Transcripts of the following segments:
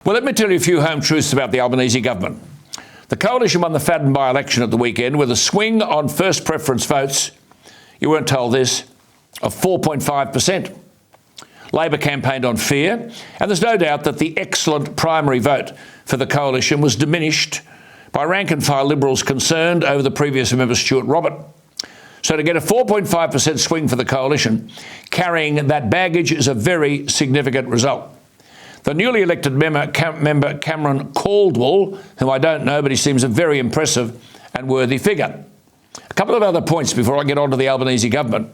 Well, let me tell you a few home truths about the Albanese government. The coalition won the Fadden by-election at the weekend with a swing on first preference votes, you weren't told this, of 4.5%. Labor campaigned on fear, and there's no doubt that the excellent primary vote for the coalition was diminished by rank-and-file Liberals concerned over the previous member Stuart Robert. So to get a 4.5% swing for the coalition, carrying that baggage is a very significant result. The newly elected member Cameron Caldwell, whom I don't know, but he seems a very impressive and worthy figure. A couple of other points before I get on to the Albanese government,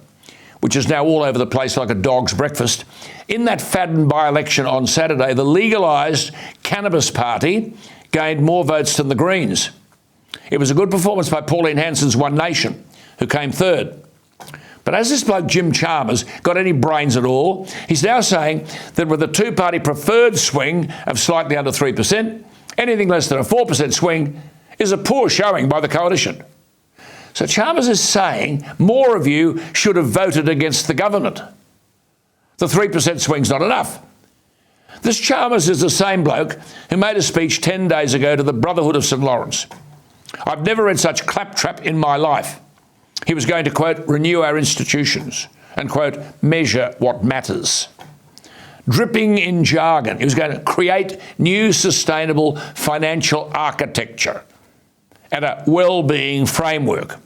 which is now all over the place like a dog's breakfast. In that Fadden by-election on Saturday, the legalised Cannabis Party gained more votes than the Greens. It was a good performance by Pauline Hanson's One Nation, who came third. But has this bloke Jim Chalmers got any brains at all? He's now saying that with a two-party preferred swing of slightly under 3%, anything less than a 4% swing is a poor showing by the coalition. So Chalmers is saying more of you should have voted against the government. The 3% swing's not enough. This Chalmers is the same bloke who made a speech 10 days ago to the Brotherhood of St Lawrence. I've never read such claptrap in my life. He was going to, quote, renew our institutions and, quote, measure what matters. Dripping in jargon, he was going to create new sustainable financial architecture and a well-being framework.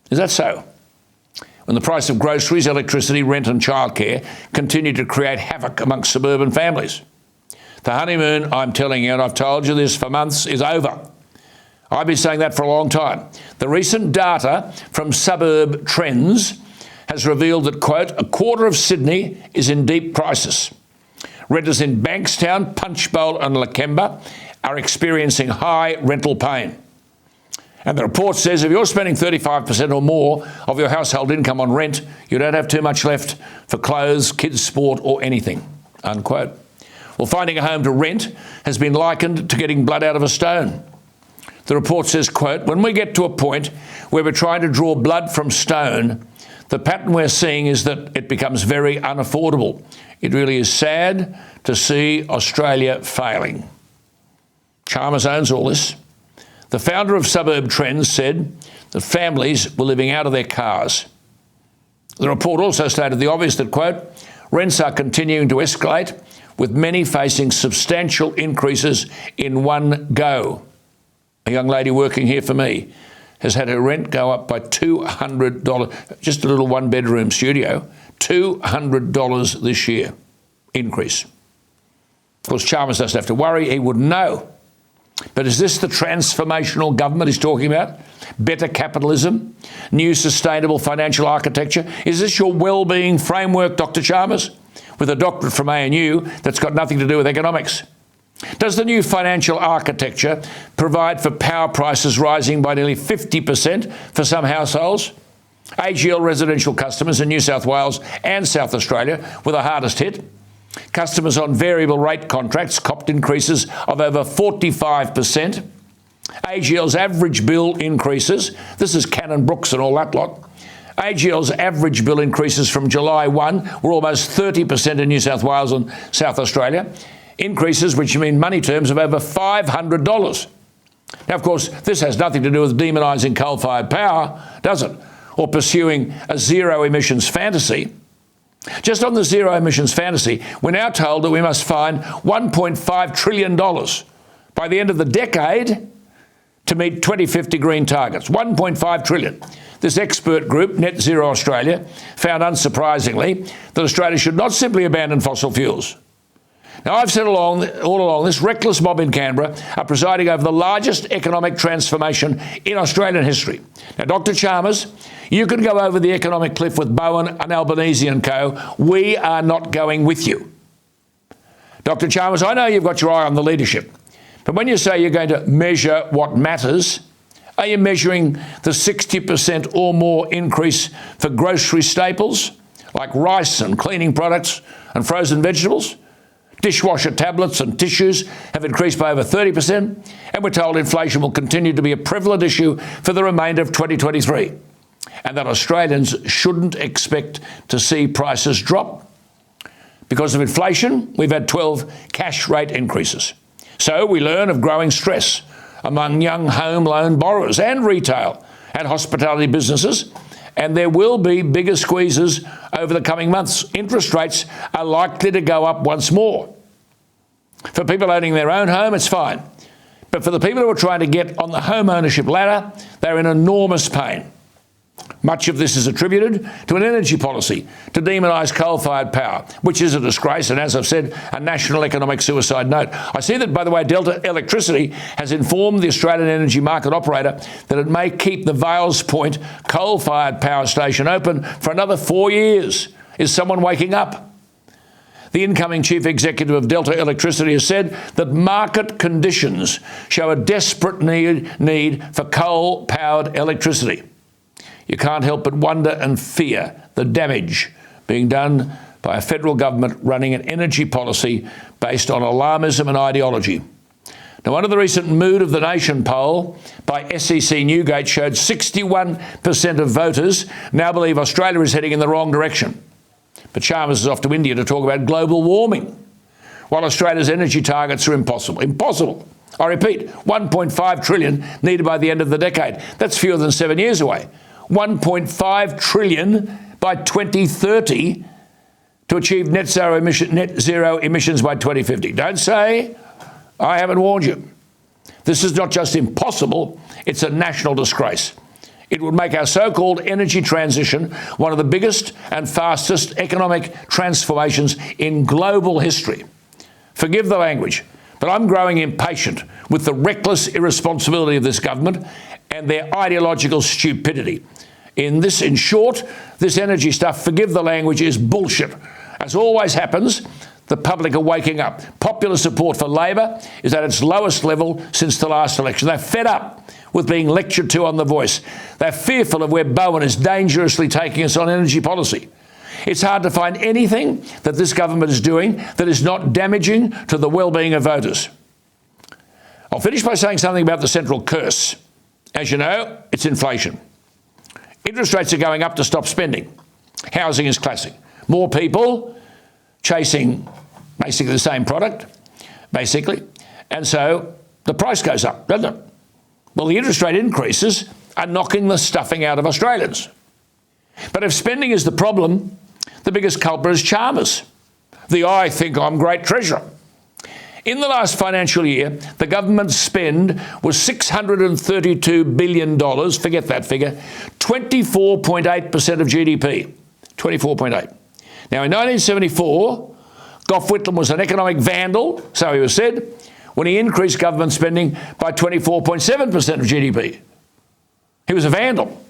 Is that so? When the price of groceries, electricity, rent and childcare continue to create havoc amongst suburban families. The honeymoon, I'm telling you, and I've told you this for months, is over. I've been saying that for a long time. The recent data from Suburb Trends has revealed that, quote, a quarter of Sydney is in deep crisis. Renters in Bankstown, Punchbowl and Lakemba are experiencing high rental pain. And the report says if you're spending 35% or more of your household income on rent, you don't have too much left for clothes, kids' sport or anything, unquote. Well, finding a home to rent has been likened to getting blood out of a stone. The report says, quote, when we get to a point where we're trying to draw blood from stone, the pattern we're seeing is that it becomes very unaffordable. It really is sad to see Australia failing. Chalmers owns all this. The founder of Suburb Trends said that families were living out of their cars. The report also stated the obvious that, quote, rents are continuing to escalate, with many facing substantial increases in one go. A young lady working here for me has had her rent go up by $200, just a little one-bedroom studio, $200 this year increase. Of course, Chalmers doesn't have to worry, he wouldn't know. But is this the transformational government he's talking about? Better capitalism? New sustainable financial architecture? Is this your well-being framework, Dr. Chalmers? With a doctorate from ANU that's got nothing to do with economics. Does the new financial architecture provide for power prices rising by nearly 50% for some households? AGL residential customers in New South Wales and South Australia were the hardest hit. Customers on variable rate contracts copped increases of over 45%. AGL's average bill increases, this is Cannon Brooks and all that lot. AGL's average bill increases from July 1 were almost 30% in New South Wales and South Australia. Increases which mean money terms of over $500. Now, of course, this has nothing to do with demonising coal-fired power, does it? Or pursuing a zero-emissions fantasy. Just on the zero-emissions fantasy, we're now told that we must find $1.5 trillion by the end of the decade to meet 2050 green targets. $1.5 trillion. This expert group, Net Zero Australia, found unsurprisingly that Australia should not simply abandon fossil fuels. Now, I've said all along, this reckless mob in Canberra are presiding over the largest economic transformation in Australian history. Now, Dr. Chalmers, you can go over the economic cliff with Bowen and Albanese and co. We are not going with you. Dr. Chalmers, I know you've got your eye on the leadership, but when you say you're going to measure what matters, are you measuring the 60% or more increase for grocery staples like rice and cleaning products and frozen vegetables? Dishwasher tablets and tissues have increased by over 30%, and we're told inflation will continue to be a prevalent issue for the remainder of 2023, and that Australians shouldn't expect to see prices drop. Because of inflation, we've had 12 cash rate increases. So we learn of growing stress among young home loan borrowers and retail and hospitality businesses, and there will be bigger squeezes over the coming months. Interest rates are likely to go up once more. For people owning their own home, it's fine. But for the people who are trying to get on the home ownership ladder, they're in enormous pain. Much of this is attributed to an energy policy to demonise coal-fired power, which is a disgrace and, as I've said, a national economic suicide note. I see that, by the way, Delta Electricity has informed the Australian energy market operator that it may keep the Vales Point coal-fired power station open for another 4 years. Is someone waking up? The incoming chief executive of Delta Electricity has said that market conditions show a desperate need for coal-powered electricity. You can't help but wonder and fear the damage being done by a federal government running an energy policy based on alarmism and ideology. Now, under the recent Mood of the Nation poll by SEC Newgate showed 61% of voters now believe Australia is heading in the wrong direction. But Chalmers is off to India to talk about global warming, while Australia's energy targets are impossible. Impossible. I repeat, 1.5 trillion needed by the end of the decade. That's fewer than 7 years away. 1.5 trillion by 2030 to achieve net zero emissions by 2050. Don't say I haven't warned you. This is not just impossible, it's a national disgrace. It would make our so-called energy transition one of the biggest and fastest economic transformations in global history. Forgive the language, but I'm growing impatient with the reckless irresponsibility of this government and their ideological stupidity. In short, this energy stuff, forgive the language, is bullshit. As always happens, the public are waking up. Popular support for Labor is at its lowest level since the last election. They're fed up with being lectured to on The Voice. They're fearful of where Bowen is dangerously taking us on energy policy. It's hard to find anything that this government is doing that is not damaging to the well-being of voters. I'll finish by saying something about the central curse. As you know, it's inflation. Interest rates are going up to stop spending. Housing is classic. More people chasing basically the same product, and so the price goes up, doesn't it? Well, the interest rate increases are knocking the stuffing out of Australians. But if spending is the problem, the biggest culprit is Chalmers, the I think I'm great treasurer. In the last financial year, the government's spend was $632 billion, forget that figure, 24.8% of GDP, 24.8. Now, in 1974, Gough Whitlam was an economic vandal, so he was said, when he increased government spending by 24.7% of GDP. He was a vandal.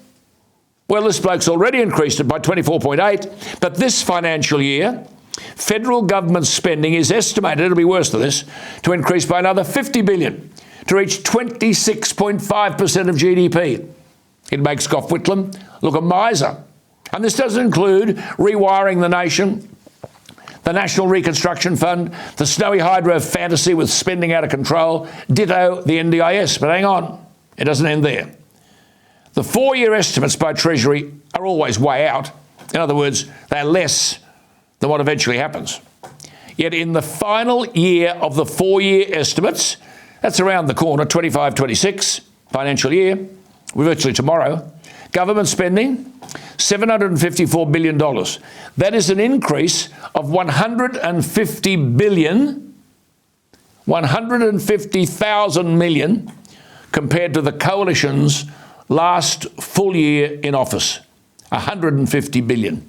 Well, this bloke's already increased it by 24.8, but this financial year, federal government spending is estimated, it'll be worse than this, to increase by another $50 billion to reach 26.5% of GDP. It makes Gough Whitlam look a miser. And this doesn't include rewiring the nation, the National Reconstruction Fund, the snowy hydro fantasy with spending out of control, ditto the NDIS. But hang on, it doesn't end there. The 4-year estimates by Treasury are always way out. In other words, they're less than what eventually happens. Yet in the final year of the 4-year estimates, that's around the corner, 25-26 financial year, we're virtually tomorrow, government spending, $754 billion. That is an increase of $150 billion, 150,000 million compared to the coalition's last full year in office, 150 billion.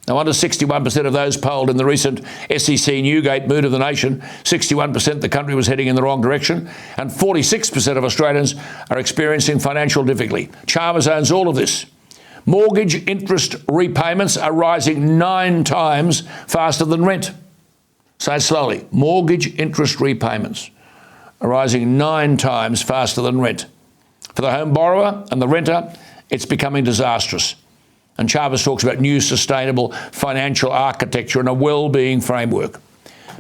No wonder 61% of those polled in the recent SEC Newgate Mood of the Nation, 61% the country was heading in the wrong direction, and 46% of Australians are experiencing financial difficulty. Chalmers owns all of this. Mortgage interest repayments are rising 9 times faster than rent. Say it slowly. Mortgage interest repayments are rising 9 times faster than rent. For the home borrower and the renter, it's becoming disastrous. And Chalmers talks about new sustainable financial architecture and a well-being framework.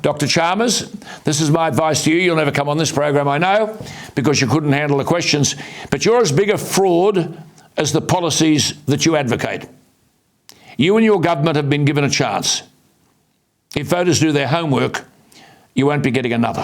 Dr. Chalmers, this is my advice to you. You'll never come on this program, I know, because you couldn't handle the questions. But you're as big a fraud as the policies that you advocate. You and your government have been given a chance. If voters do their homework, you won't be getting another.